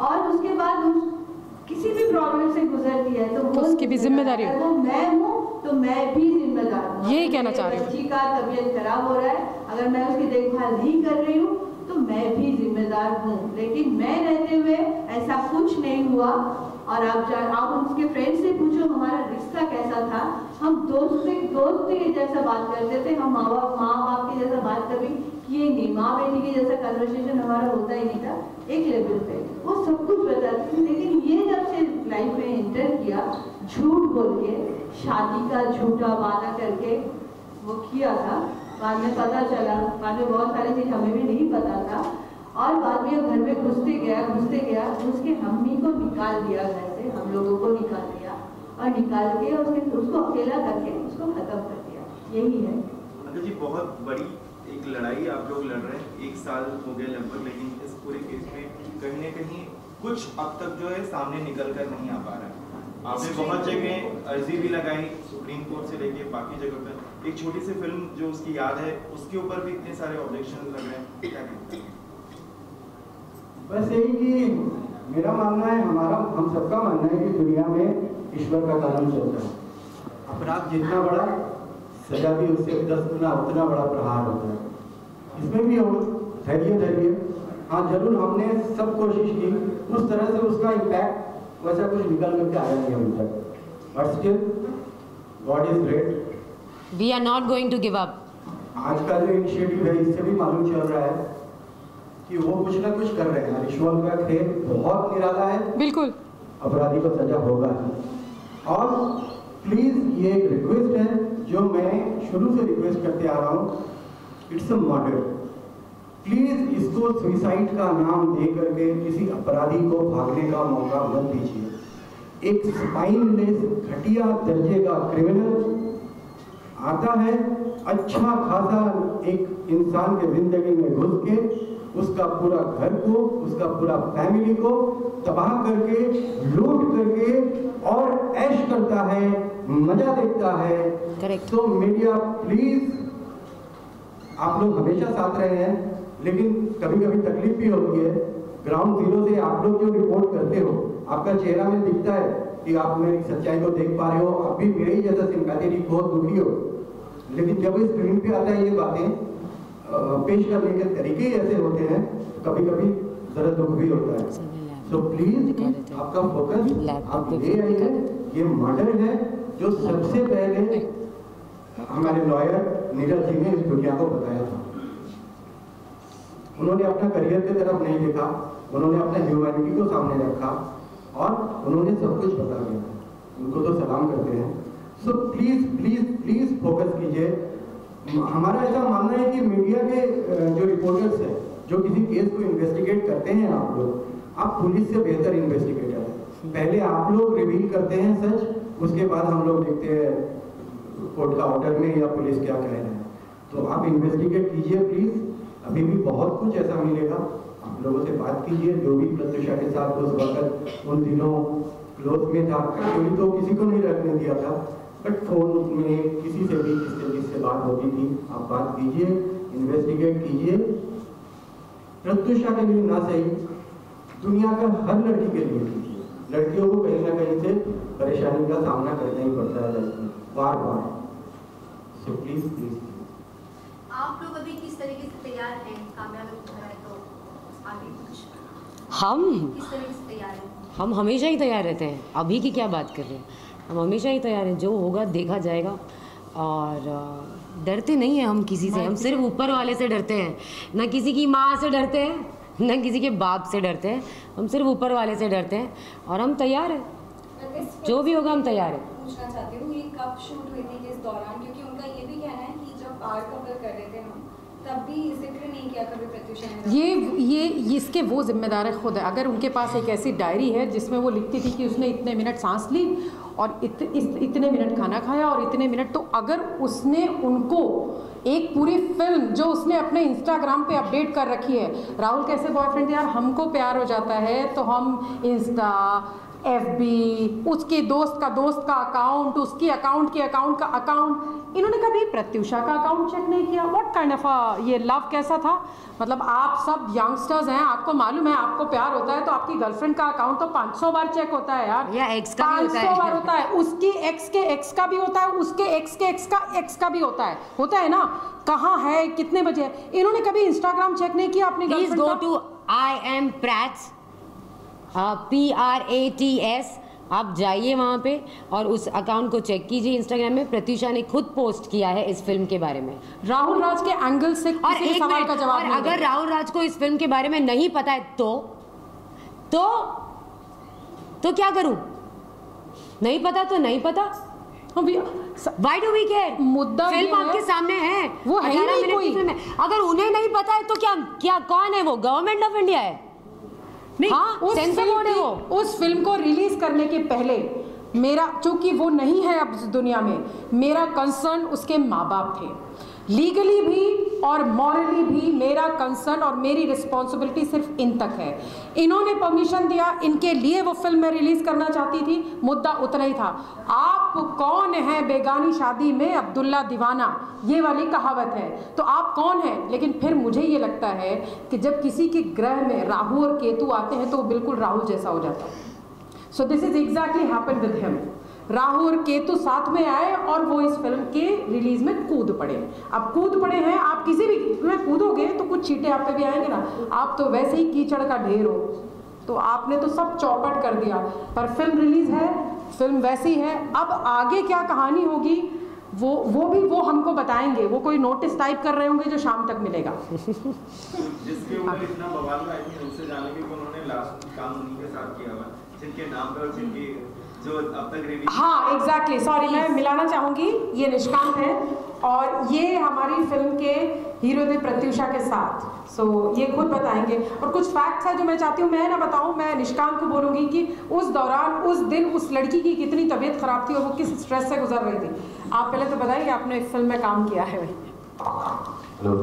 और उसके बाद किसी भी प्रॉब्लम से गुजरती है तो उसकी भी जिम्मेदारी है। वो मैं हूँ तो मैं भी जिम्मेदार हूँ। यही कहना चाह रही हूँ। बच्ची का तबीयत खराब हो रहा है, अगर मैं उसकी देखभाल नहीं कर रही हूँ तो मैं भी जिम्मेदार हूँ। लेकिन मैं रहते हुए ऐसा कुछ नहीं हुआ। और आप उसके फ्रेंड से पूछो हमारा रिश्ता कैसा था। हम दोस्त के जैसा बात करते थे, हम माँ बाप के जैसा बात कभी किए नहीं, माँ बेटी के जैसा कन्वर्सेशन हमारा होता ही नहीं था। एक लेवल पे वो सब कुछ बताती थी, लेकिन ये जब से लाइफ में एंटर किया, झूठ बोल के शादी का झूठा वादा करके वो किया था। बाद में पता चला, बाद में बहुत सारी चीज हमें भी नहीं पता था। और बाद में घर में घुसते गया उसके मम्मी को निकाल दिया घर से, हम लोगों को निकाल दिया और निकाल के उसको अकेला करके उसको खत्म कर दिया। यही है। अंकल जी, बहुत बड़ी एक लड़ाई आप लोग लड़ रहे हैं, 1 साल हो गया लगभग, लेकिन इस पूरे केस में कहीं न कहीं कुछ अब तक जो है सामने निकल कर नहीं आ पा रहा है। आपने बहुत जगह अर्जी भी लगाई, सुप्रीम कोर्ट से लेके बाकी जगह पर। एक छोटी सी फिल्म जो उसकी याद है, उसके ऊपर भी इतने सारे ऑब्जेक्शन लग रहे हैं, क्या कहते हैं? बस यही कि मेरा मानना है, हम सबका मानना है कि दुनिया में ईश्वर का कानून चलता है। अपराध जितना बड़ा, सजा भी उससे 10 गुना उतना बड़ा प्रहार होता है। इसमें भी हो धैर्य। हाँ जरूर, हमने सब कोशिश की, उस तरह से उसका इम्पैक्ट वैसा कुछ निकल करके आया नहीं अभी तक, but still God is great. We are not going to give up. आज का जो इनिशिएटिव है, इससे भी मालूम चल रहा है कि वो कुछ ना कुछ कर रहे हैं। ईश्वर का खेल बहुत निराला है, बिल्कुल अपराधी को सजा होगा। और प्लीज ये एक रिक्वेस्ट है जो मैं शुरू से रिक्वेस्ट करते आ रहा हूँ, इट्स अ मर्डर। प्लीज इसको सुसाइड का नाम दे करके किसी अपराधी को भागने का मौका मत दीजिए। एक स्पाइनलेस घटिया दर्जे का क्रिमिनल आता है, अच्छा खासा एक इंसान के जिंदगी में घुस के उसका पूरा घर को, उसका पूरा फैमिली को तबाह करके, लूट करके और ऐश करता है, मजा देखता है। करेक्ट। तो मीडिया प्लीज, आप लोग हमेशा साथ रहे हैं, लेकिन कभी कभी तकलीफ भी होती है। ग्राउंड जीरो से आप लोग जो रिपोर्ट करते हो, आपका चेहरा में दिखता है कि आप मेरी सच्चाई को देख पा रहे हो, आप भी मेरे ही जैसा सिंपैथेटिक बहुत दुखी हो। लेकिन जब इस स्क्रीन पे आता है ये बातें पेश करने के तरीके ऐसे होते हैं, कभी कभी जरा दुख भी होता है। सो प्लीज आपका फोकस आप ले आइए। ये मर्डर है जो सबसे पहले हमारे लॉयर नीरज जी ने इस दुनिया को बताया था। उन्होंने अपना करियर की तरफ नहीं देखा, उन्होंने अपने ह्यूमैनिटी को सामने रखा और उन्होंने सब कुछ बता दिया। उनको तो सलाम करते हैं। So please please please focus कीजिए। हमारा ऐसा मानना है कि मीडिया के जो रिपोर्टर्स हैं, जो किसी केस को इन्वेस्टिगेट करते हैं, आप पुलिस से बेहतर इन्वेस्टिगेटर हैं। पहले आप लोग रिवील करते हैं सच, उसके बाद हम लोग देखते हैं कोर्ट का ऑर्डर में या पुलिस क्या कह रहे हैं। तो आप इन्वेस्टिगेट कीजिए प्लीज। अभी भी बहुत कुछ ऐसा मिलेगा। आप लोगों से बात कीजिए, जो भी प्रत्युषा के साथ उस वक्त उन दिनों क्लोज में था, एक्चुअली तो किसी को नहीं रखने दिया था, बट फोन में किसी से भी किससे बात होती थी, आप बात कीजिए, इन्वेस्टिगेट कीजिए। प्रत्युषा के लिए ना सही, दुनिया का हर लड़की के लिए कीजिए। लड़कियों को कहीं ना कहीं से परेशानी का सामना करना ही पड़ता है बार बार। सो प्लीज प्लीज आप लोग अभी किस तरीके से तैयार हैं? कामयाब हो रहा है तो आगे कुछ हम किस तरीके से तैयार हैं? हम हमेशा ही तैयार रहते हैं। अभी की क्या बात कर रहे हैं, हम हमेशा ही तैयार हैं। जो होगा देखा जाएगा और डरते नहीं हैं हम किसी से। हम सिर्फ ऊपर वाले से डरते हैं, ना किसी की माँ से डरते हैं, ना किसी के बाप से डरते हैं। हम सिर्फ ऊपर वाले से डरते हैं और हम तैयार हैं, जो भी होगा हम तैयार हैं। पूछना चाहती हूँ ये कब शूट हुई थी, किस दौरान? क्योंकि उनका ये भी कहना है कि जब आर्ट कवर कर रहे थे हम, तब भी जिक्र नहीं किया कभी प्रत्युषा ने। ये इसके वो जिम्मेदार है खुद है। अगर उनके पास एक ऐसी डायरी है जिसमें वो लिखती थी कि उसने इतने मिनट सांस ली और इतने मिनट खाना खाया और इतने मिनट, तो अगर उसने उनको एक पूरी फिल्म जो उसने अपने इंस्टाग्राम पे अपडेट कर रखी है, राहुल कैसे बॉयफ्रेंड यार, हमको प्यार हो जाता है तो हम इंस्टा FB, उसके दोस्त का अकाउंट, उसकी अकाउंट के अकाउंट का अकाउंट, इन्होंने कभी प्रत्युषा का अकाउंट चेक नहीं किया। व्हाट काइंड ऑफ ये लव कैसा था? मतलब आप सब यंगस्टर्स हैं, आपको मालूम है आपको प्यार होता है तो आपकी गर्लफ्रेंड का अकाउंट तो 500 बार चेक होता है यार, या एक्स का भी होता है। 500 बार होता है, उसकी एक्स के एक्स का भी होता है, उसके एक्स के एक्स का भी होता है ना। कहाँ है, कितने बजे है? इन्होंने कभी इंस्टाग्राम चेक नहीं किया अपनी गर्लफ्रेंड का? Go to IM Prats PRATS, आप जाइए वहाँ पे और उस अकाउंट को चेक कीजिए। इंस्टाग्राम में प्रत्युषा ने खुद पोस्ट किया है इस फिल्म के बारे में, राहुल राज के एंगल से और किसी सवाल का जवाब नहीं। अगर राहुल राज को इस फिल्म के बारे में नहीं पता है तो क्या करूं? नहीं पता तो नहीं पता। Why do we care? मुद्दा फिल्म आपके सामने है, वो है ही नहीं कोई। फिल्म है। अगर उन्हें नहीं पता है तो क्या कौन है वो? गवर्नमेंट ऑफ इंडिया है? नहीं, हाँ, सेंसर बोर्ड है वो। उस फिल्म को रिलीज करने के पहले मेरा, चूंकि वो नहीं है अब इस दुनिया में, मेरा कंसर्न उसके माँ बाप थे। लीगली भी और मॉरली भी मेरा कंसर्न और मेरी रिस्पॉन्सिबिलिटी सिर्फ इन तक है। इन्होंने परमिशन दिया, इनके लिए वो फिल्म मैं रिलीज करना चाहती थी, मुद्दा उतना ही था। आप कौन है बेगानी शादी में अब्दुल्ला दीवाना, ये वाली कहावत है, तो आप कौन हैं? लेकिन फिर मुझे ये लगता है कि जब किसी के ग्रह में राहु और केतु आते हैं तो वो बिल्कुल राहु जैसा हो जाता है। So this is exactly happened with him. Rahu और केतु साथ में आए और वो इस फिल्म के रिलीज में कूद पड़े। अब कूद पड़े हैं, आप किसी भी में कूदोगे तो कुछ चीटे आप पे भी आएंगे ना। आप तो वैसे ही कीचड़ का ढेर हो, तो आपने तो सब चौपट कर दिया। पर फिल्म रिलीज है, फिल्म वैसी है। अब आगे क्या कहानी होगी वो हमको बताएंगे। वो कोई नोटिस टाइप कर रहे होंगे जो शाम तक मिलेगा। जिसके ऊपर इतना बवाल हुआ, आई थिंक उनसे जाने के उन्होंने लास्ट काम उन्हीं के साथ किया हुआ, जिनके नाम पे और जिनकी जो अब तक रिलीज। हाँ एग्जैक्टली, सॉरी मैं मिलाना चाहूँगी, ये निष्कांत है और ये हमारी फिल्म के हीरो थे प्रत्युषा के साथ। सो ये खुद बताएंगे। और कुछ फैक्ट्स है जो मैं चाहती हूँ मैं ना बताऊँ, मैं निष्कांत को बोलूँगी कि उस दौरान उस दिन उस लड़की की कितनी तबीयत खराब थी और वो किस स्ट्रेस से गुजर रही थी। आप पहले तो बताइए, आपने एक फिल्म में काम किया है। हेलो,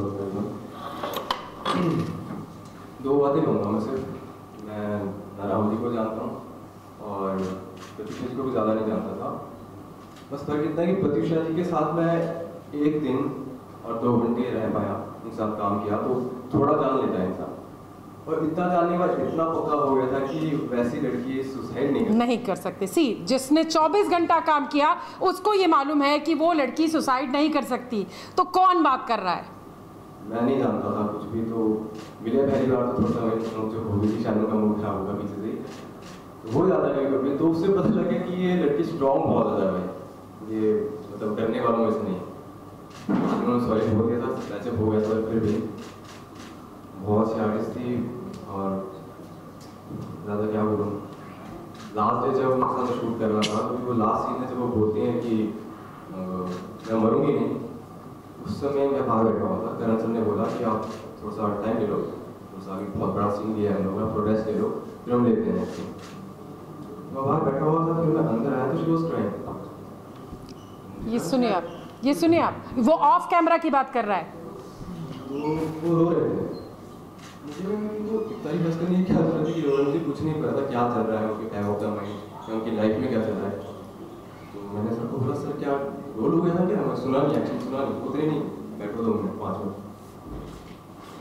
दो बातें कहूँगा मैं सिर्फ। मैं राहुल जी को जानता हूँ और प्रत्युषा जी को भी ज़्यादा नहीं जानता था। बस फर्क इतना है कि प्रत्युषा जी के साथ मैं 1 दिन और 2 घंटे रह पाया, उनके साथ काम किया, तो थोड़ा जान लेता है इंसान। और इतना जानने के बाद इतना पक्का हो गया था कि वैसी लड़की सुसाइड नहीं कर सकती। सी जिसने 24 घंटा काम किया उसको ये मालूम है कि वो लड़की सुसाइड नहीं कर सकती, तो कौन बात कर रहा है? मैं नहीं जानता था कुछ भी, तो मिले पहली बार तो थोड़ा सा हो गई थी, शायद का मूड खराब होगा पीछे से हो जाता है कभी, तो उससे पता लगा कि ये लड़की स्ट्रॉन्ग बहुत ज़्यादा है, ये मतलब डरने वालों में से नहीं। उन्होंने सॉरी बोल दिया था, पैचअप हो गया था, फिर भी बहुत सी आर्टिस्ट थी और ज़्यादा क्या बोलूँ। लास्ट डे जब उनके साथ शूट करना था तो वो लास्ट सीन में जब वो बोलते हैं कि मैं मरूंगी नहीं, उस समय मैं बाहर बैठा हुआ था। करण सर ने बोला कि आप थोड़ा सा टाइम ले लो, थोड़ा सा आगे बहुत बड़ा सीन दिया है हम लोगों ने, प्रोटेस्ट ले लो, फिर हम लेते हैं। मैं बाहर बैठा हुआ था, फिर मैं अंदर आया तो शी वाज क्राइंग। ये सुनिए आप, वो ऑफ कैमरा की बात कर रहा है। वो रो रहे थे। मुझे वो इतना ही बस करने की क्या जरूरत थी, मुझे कुछ नहीं पता था क्या चल रहा है उनके टाइम ऑफ द माइंड, उनकी लाइफ में क्या चल रहा है। तो मैंने सर को बोला, सर क्या रोल हो गया था क्या? मैं सुना नहीं, एक्चुअली सुना नहीं, उतरे नहीं, बैठो 2 मिनट 5 मिनट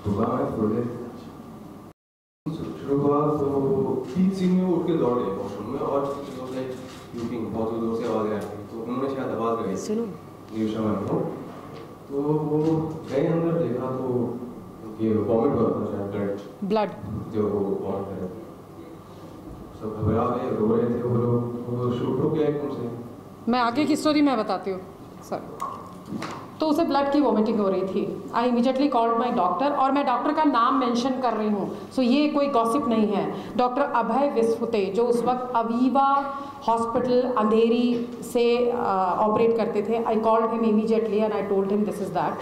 दुआ मैं थोड़े शुरू हुआ तो 3 सीन में उठ के दौड़ गए वॉशरूम में और लाइक यूपिंग बहुत जोर से आवाज़ आ रही थी, तो उन्होंने शायद आवाज़ लगाई सुनो निशा मैम को, तो वो गए अंदर, देखा तो ये वॉमिट हो रहा था, शायद ब्लड जो वो वॉमिट कर रहे थे, सब घबरा गए, रो रहे थे वो लोग। वो शूट हो गया एकदम से। मैं आगे की स्टोरी मैं बताती हूँ सर। तो उसे ब्लड की वॉमिटिंग हो रही थी। I immediately called my doctor, और मैं डॉक्टर का नाम मेंशन कर रही हूँ, सो ये कोई गॉसिप नहीं है। डॉक्टर अभय विस्फुते जो उस वक्त अवीवा हॉस्पिटल अंधेरी से ऑपरेट करते थे। I called him immediately and I told him this is that,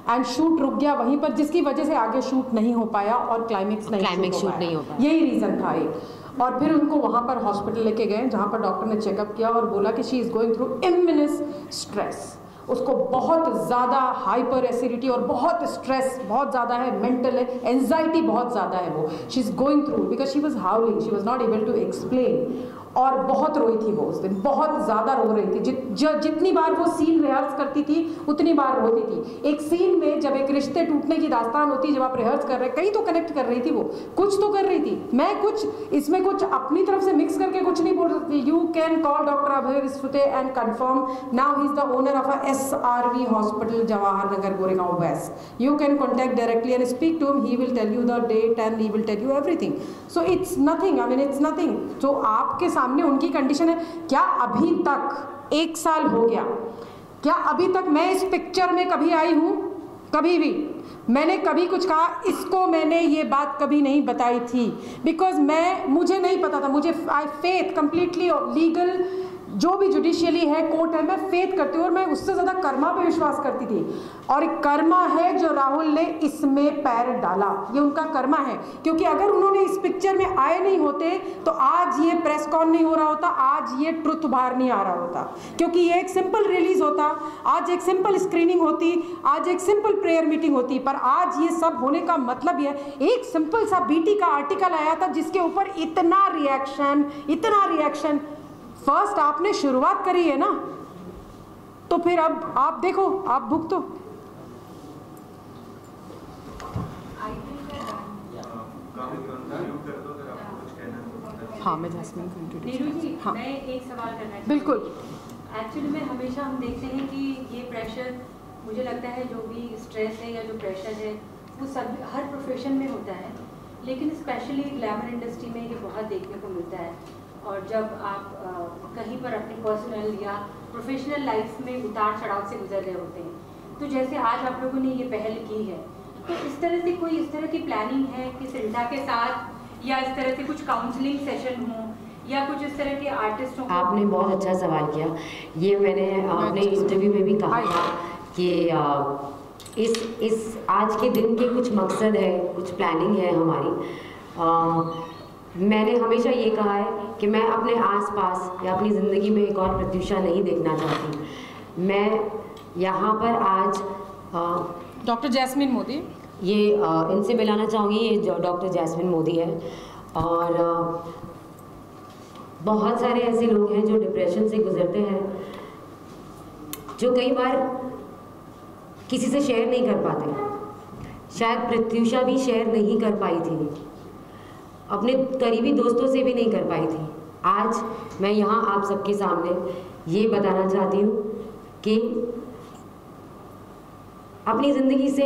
and shoot रुक गया वहीं पर, जिसकी वजह से आगे शूट नहीं हो पाया और क्लाइमेक्स नहीं हो पाया। यही रीज़न था एक। और फिर उनको वहाँ पर हॉस्पिटल लेके गए, जहाँ पर डॉक्टर ने चेकअप किया और बोला कि she is going through eminence stress. उसको बहुत ज़्यादा हाइपर एसिडिटी और बहुत स्ट्रेस बहुत ज़्यादा है, मेंटल है, एंजाइटी बहुत ज़्यादा है, वो she is going through because she was howling, she was not able to explain. और बहुत रोई थी वो उस दिन, बहुत ज़्यादा रो रही थी। जितनी बार वो सीन रिहर्स करती थी उतनी बार रोती थी। एक सीन में जब एक रिश्ते टूटने की दास्तान होती, जब आप रिहर्स कर रहे, कहीं तो कनेक्ट कर रही थी वो, कुछ तो कर रही थी। मैं कुछ इसमें कुछ अपनी तरफ से मिक्स करके कुछ नहीं बोल सकती। You can call doctor Abhay Vishwate and confirm, now he is the owner of a SRV hospital Jawahar Nagar Goregaon west. You can contact directly and speak to him, he will tell you the date and he will tell you everything. So it's nothing, I mean it's nothing. तो आपके सामने उनकी condition है। क्या अभी तक 1 साल हो गया, क्या अभी तक मैं इस पिक्चर में कभी आई हूँ? कभी भी मैंने कभी कुछ कहा? इसको मैंने ये बात कभी नहीं बताई थी बिकॉज मुझे नहीं पता था। मुझे आई फेथ कंप्लीटली लीगल, जो भी जुडिशियली है, कोर्ट है, मैं फेथ करती हूँ और मैं उससे ज़्यादा कर्मा पे विश्वास करती थी। और कर्मा है जो राहुल ने इसमें पैर डाला, ये उनका कर्मा है। क्योंकि अगर उन्होंने इस पिक्चर में आए नहीं होते तो आज ये प्रेस कॉन नहीं हो रहा होता, आज ये ट्रुथ बाहर नहीं आ रहा होता। क्योंकि ये एक सिंपल रिलीज होता, आज एक सिंपल स्क्रीनिंग होती, आज एक सिंपल प्रेयर मीटिंग होती। पर आज ये सब होने का मतलब ये, एक सिंपल सा BT का आर्टिकल आया था जिसके ऊपर इतना रिएक्शन। फर्स्ट आपने शुरुआत करी है ना, तो फिर अब आप देखो, आप भुगतो। हाँ, मैं जैस्मिन को इंट्रोड्यूस जी, हाँ। मैं एक सवाल करना चाहती हूँ। बिल्कुल। एक्चुअली में हमेशा हम देखते हैं कि ये प्रेशर, मुझे लगता है जो भी स्ट्रेस है या जो प्रेशर है वो सब हर प्रोफेशन में होता है, लेकिन स्पेशली ग्लैमर इंडस्ट्री में ये बहुत देखने को मिलता है। और जब आप कहीं पर अपनी पर्सनल या प्रोफेशनल लाइफ में उतार चढ़ाव से गुजर रहे होते हैं, तो जैसे आज आप लोगों ने ये पहल की है, तो इस तरह से कोई इस तरह की प्लानिंग है कि सिंटा के साथ या इस तरह से कुछ काउंसलिंग सेशन हो या कुछ इस तरह के आर्टिस्टों को? आपने बहुत अच्छा सवाल किया। ये मैंने अपने इंटरव्यू में भी कहा था कि इस आज के दिन के कुछ मकसद है, कुछ प्लानिंग है हमारी। मैंने हमेशा ये कहा है कि मैं अपने आसपास या अपनी ज़िंदगी में एक और प्रत्युषा नहीं देखना चाहती। मैं यहाँ पर आज डॉक्टर जैस्मिन मोदी, ये इनसे मिलाना चाहूँगी। ये डॉक्टर जैस्मिन मोदी है। और बहुत सारे ऐसे लोग हैं जो डिप्रेशन से गुजरते हैं, जो कई बार किसी से शेयर नहीं कर पाते। शायद प्रत्युषा भी शेयर नहीं कर पाई थी, अपने करीबी दोस्तों से भी नहीं कर पाई थी। आज मैं यहाँ आप सबके सामने ये बताना चाहती हूँ कि अपनी ज़िंदगी से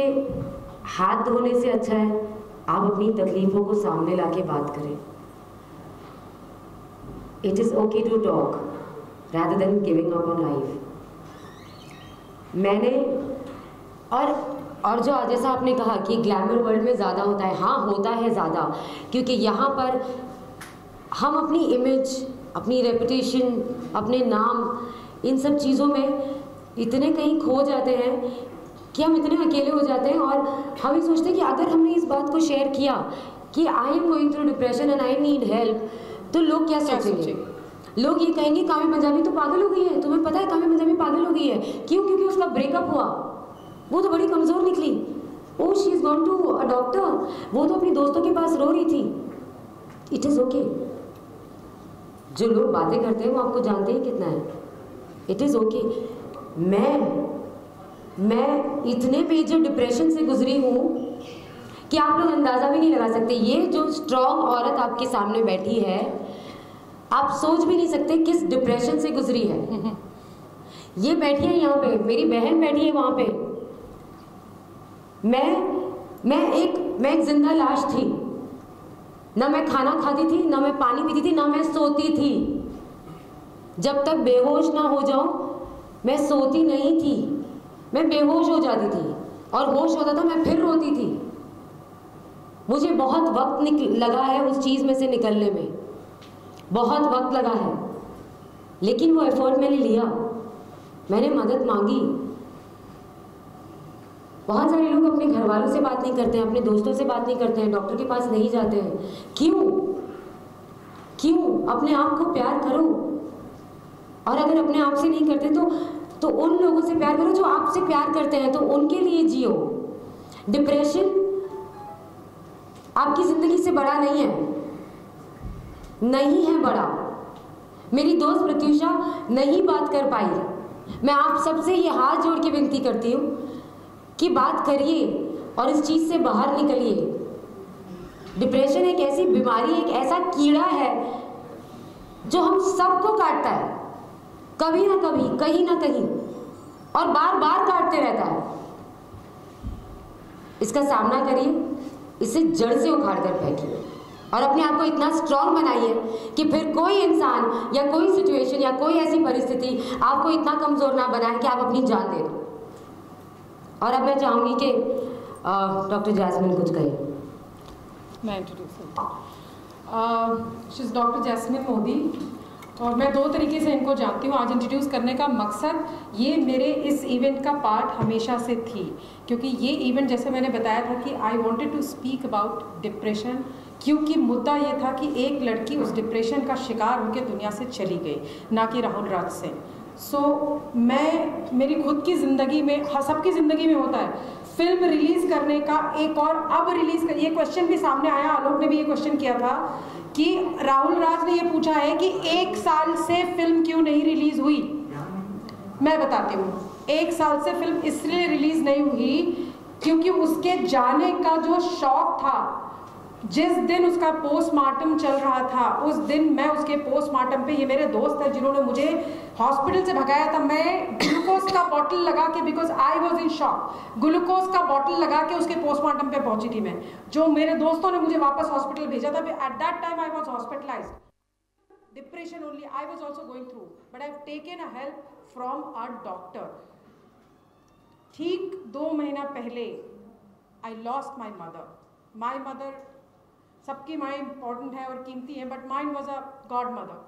हाथ धोने से अच्छा है आप अपनी तकलीफ़ों को सामने लाके बात करें। It is okay to talk rather than giving up on life। मैंने और जो जैसा आपने कहा कि ग्लैमर वर्ल्ड में ज़्यादा होता है, हाँ होता है ज़्यादा, क्योंकि यहाँ पर हम अपनी इमेज, अपनी रेपुटेशन, अपने नाम, इन सब चीज़ों में इतने कहीं खो जाते हैं कि हम इतने अकेले हो जाते हैं। और हम ये सोचते हैं कि अगर हमने इस बात को शेयर किया कि I am going through depression and I need help, तो लोग क्या सोचेंगे? लोग ये कहेंगे काव्या पंजाबी तो पागल हो गई है। तुम्हें पता है काव्या पंजाबी पागल हो गई है क्यों? क्योंकि उसका ब्रेकअप हुआ, वो तो बड़ी कमज़ोर निकली। Oh she is gone to a doctor, वो तो अपनी दोस्तों के पास रो रही थी। It is okay. जो लोग बातें करते हैं वो आपको जानते हैं कितना है। It is okay. मैं इतने मेजर डिप्रेशन से गुजरी हूँ कि आप लोग अंदाज़ा भी नहीं लगा सकते। ये जो स्ट्रॉन्ग औरत आपके सामने बैठी है, आप सोच भी नहीं सकते किस डिप्रेशन से गुजरी है। ये बैठी है यहाँ पे, मेरी बहन बैठी है वहाँ पे। मैं एक जिंदा लाश थी। ना मैं खाना खाती थी, ना मैं पानी पीती थी, ना मैं सोती थी। जब तक बेहोश ना हो जाऊं मैं सोती नहीं थी। मैं बेहोश हो जाती थी और होश होता था मैं फिर रोती थी। मुझे बहुत वक्त लगा है उस चीज़ में से निकलने में, बहुत वक्त लगा है, लेकिन वो एफर्ट मैंने लिया। मैंने मदद मांगी। बहुत सारे लोग अपने घर वालों से बात नहीं करते हैं, अपने दोस्तों से बात नहीं करते हैं, डॉक्टर के पास नहीं जाते हैं। क्यों? अपने आप को प्यार करो। और अगर अपने आप से नहीं करते तो उन लोगों से प्यार करो जो आपसे प्यार करते हैं, तो उनके लिए जियो। डिप्रेशन आपकी जिंदगी से बड़ा नहीं है, नहीं है बड़ा। मेरी दोस्त प्रत्युषा नहीं बात कर पाई, मैं आप सबसे ये हाथ जोड़ के विनती करती हूँ कि बात करिए और इस चीज़ से बाहर निकलिए। डिप्रेशन एक ऐसी बीमारी, एक ऐसा कीड़ा है जो हम सबको काटता है, कभी ना कभी, कहीं ना कहीं, और बार बार काटते रहता है। इसका सामना करिए, इसे जड़ से उखाड़ कर फेंकिए और अपने आप को इतना स्ट्रांग बनाइए कि फिर कोई इंसान या कोई सिचुएशन या कोई ऐसी परिस्थिति आपको इतना कमजोर ना बनाए कि आप अपनी जान दे दो। और अब मैं चाहूंगी कि डॉक्टर जैस्मिन कुछ कहे। मैं introduce she is doctor Jasmine Modi, और मैं 2 तरीके से इनको जानती हूँ। आज इंट्रोड्यूस करने का मकसद ये मेरे इस इवेंट का पार्ट हमेशा से थी, क्योंकि ये इवेंट जैसे मैंने बताया था कि I wanted to speak about depression, क्योंकि मुद्दा ये था कि एक लड़की उस डिप्रेशन का शिकार होकर दुनिया से चली गई, ना कि राहुल राज से। मैं मेरी खुद की ज़िंदगी में, हाँ सबकी ज़िंदगी में होता है, फिल्म रिलीज़ करने का एक और अब रिलीज़ कर, ये क्वेश्चन भी सामने आया, आलोक ने भी ये क्वेश्चन किया था कि राहुल राज ने ये पूछा है कि 1 साल से फिल्म क्यों नहीं रिलीज़ हुई। मैं बताती हूँ, 1 साल से फिल्म इसलिए रिलीज़ नहीं हुई क्योंकि उसके जाने का जो शौक था, जिस दिन उसका पोस्टमार्टम चल रहा था, उस दिन मैं उसके पोस्टमार्टम पे, ये मेरे दोस्त हैं जिन्होंने मुझे हॉस्पिटल से भगाया था, मैं ग्लूकोज का बॉटल लगा के, because I was in shock, glucose का बॉटल लगा के उसके पोस्टमार्टम पे पहुंची थी मैं, जो मेरे दोस्तों ने मुझे वापस हॉस्पिटल भेजा था। At that time I was hospitalised, depression only I was also going through, but I have taken a help from a doctor. ठीक 2 महीना पहले I lost my mother. My mother, सबकी माँ इंपॉर्टेंट है और कीमती है, but mine was a God mother.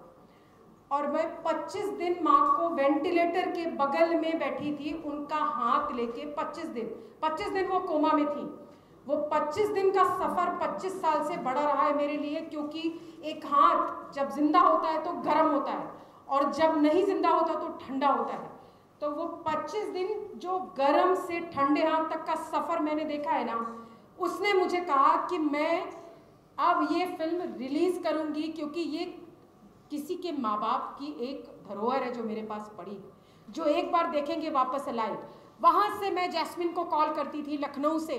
और मैं 25 दिन माँ को वेंटिलेटर के बगल में बैठी थी, उनका हाथ लेके 25 दिन वो कोमा में थी। वो 25 दिन का सफ़र 25 साल से बड़ा रहा है मेरे लिए, क्योंकि एक हाथ जब जिंदा होता है तो गर्म होता है और जब नहीं जिंदा होता तो ठंडा होता है। तो वो 25 दिन जो गर्म से ठंडे हाथ तक का सफ़र मैंने देखा है ना, उसने मुझे कहा कि मैं अब ये फिल्म रिलीज़ करूंगी, क्योंकि ये किसी के माँ बाप की एक धरोहर है जो मेरे पास पड़ी, जो एक बार देखेंगे वापस लाइव। वहाँ से मैं जैस्मिन को कॉल करती थी लखनऊ से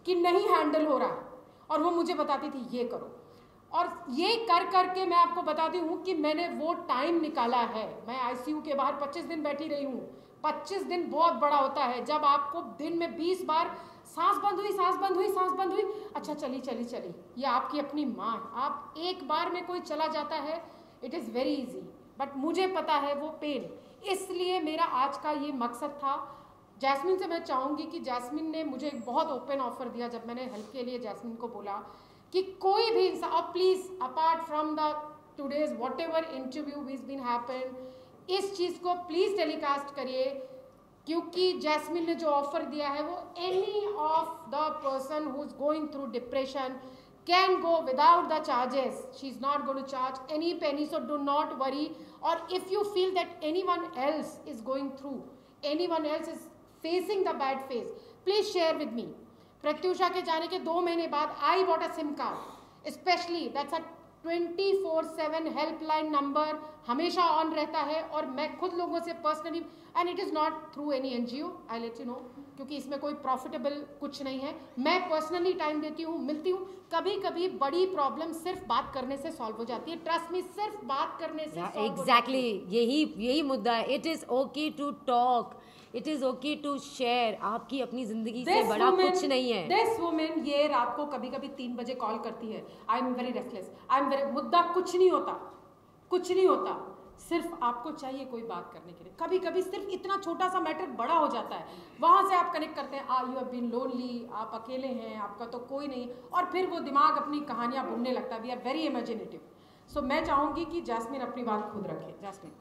कि नहीं हैंडल हो रहा, और वो मुझे बताती थी ये करो, और ये कर करके मैं आपको बताती हूँ कि मैंने वो टाइम निकाला है। मैं आईसीयू के बाहर 25 दिन बैठी रही हूँ। 25 दिन बहुत बड़ा होता है, जब आपको दिन में 20 बार सांस बंद हुई, सांस बंद हुई, सांस बंद हुई, अच्छा चली चली चली, ये आपकी अपनी माँ। आप एक बार में कोई चला जाता है, it is very easy, but मुझे पता है वो पेन। इसलिए मेरा आज का ये मकसद था। जैस्मिन से मैं चाहूँगी कि जैस्मिन ने मुझे एक बहुत ओपन ऑफर दिया जब मैंने हेल्प के लिए जैस्मिन को बोला कि कोई भी इंसान, अब please apart from the today's whatever interview which been happen, इस चीज़ को प्लीज़ टेलीकास्ट करिए, क्योंकि जैस्मिन ने जो ऑफर दिया है वो any of the person who is going through depression can go without the charges. She is not going to charge any penny, so do not worry. Or if you feel that anyone else is going through, anyone else is facing the bad phase, please share with me. Pratyusha के जाने के 2 महीने बाद I bought a SIM card, especially that's a 24/7 helpline number हमेशा on रहता है, और मैं खुद लोगों से personally, and it is not through any NGO, I let you know, क्योंकि इसमें कोई प्रॉफिटेबल कुछ नहीं है। मैं पर्सनली टाइम देती हूँ, मिलती हूँ। कभी कभी बड़ी प्रॉब्लम सिर्फ बात करने से सॉल्व हो जाती है, ट्रस्ट मी, सिर्फ बात करने से एग्जैक्टली यही मुद्दा है। It is okay to talk, it is okay to share. आपकी अपनी जिंदगी से बड़ा कुछ नहीं है। दिस वुमेन ये रात को कभी कभी 3 बजे कॉल करती है, I am very restless, I am very, मुद्दा कुछ नहीं होता, कुछ नहीं होता, सिर्फ आपको चाहिए कोई बात करने के लिए। कभी कभी सिर्फ इतना छोटा सा मैटर बड़ा हो जाता है, वहाँ से आप कनेक्ट करते हैं, यू हैव बीन लोनली, आप अकेले हैं, आपका तो कोई नहीं, और फिर वो दिमाग अपनी कहानियाँ बुनने लगता है। We are very imaginative. So मैं चाहूँगी कि जैस्मिन अपनी बात खुद रखे। जैस्मिन।